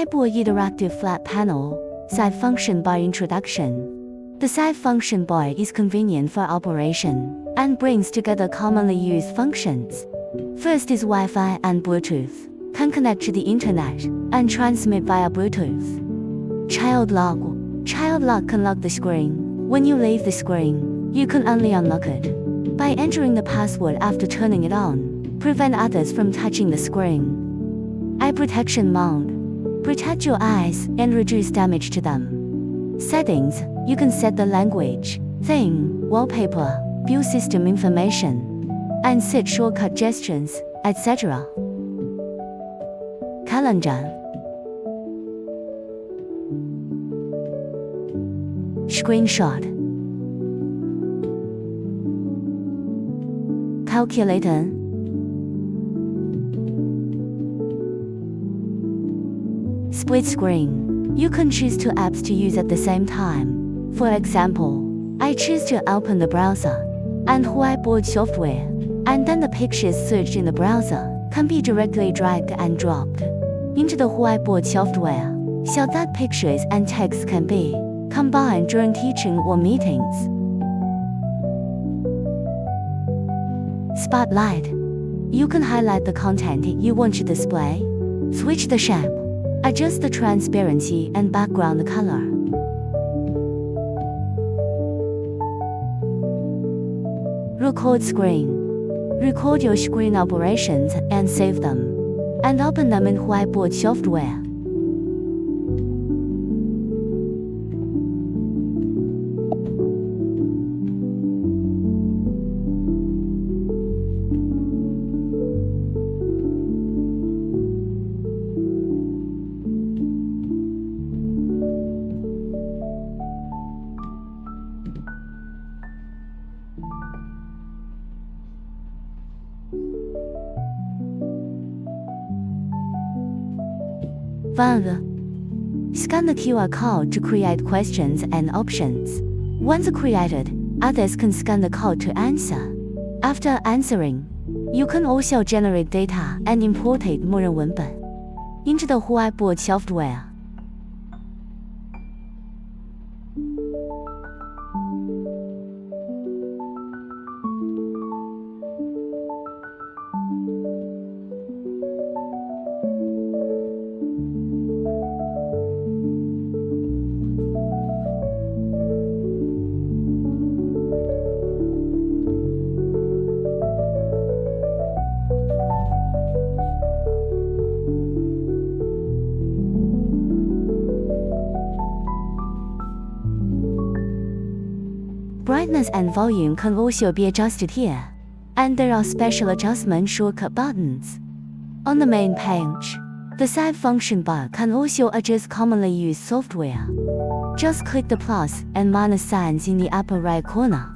Eiboard interactive flat panel, side function bar introduction. The side function bar is convenient for operation and brings together commonly used functions. First is Wi-Fi and Bluetooth, can connect to the internet and transmit via Bluetooth. Child lock. Child lock can lock the screen. When you leave the screen, you can only unlock it by entering the password after turning it on. Prevent others from touching the screen. Eye protection mode. Protect your eyes and reduce damage to them. Settings. You can set the language, theme, wallpaper, view system information, and set shortcut gestures, etc. Calendar. Screenshot. Calculator. Split screen. You can choose two apps to use at the same time. For example, I choose to open the browser and Whiteboard software, and then the pictures searched in the browser can be directly dragged and dropped into the Whiteboard software, so that pictures and text can be combined during teaching or meetings. Spotlight. You can highlight the content you want to display, switch the shape, adjust the transparency and background color. Record screen. Record your screen operations and save them, and open them in Whiteboard software. Scan the QR code to create questions and options. Once created, others can scan the code to answer. After answering, you can also generate data and import it more文本 into the Whiteboard software. Brightness and volume can also be adjusted here, and there are special adjustment shortcut buttons. On the main page, the side function bar can also adjust commonly used software. Just click the plus and minus signs in the upper right corner.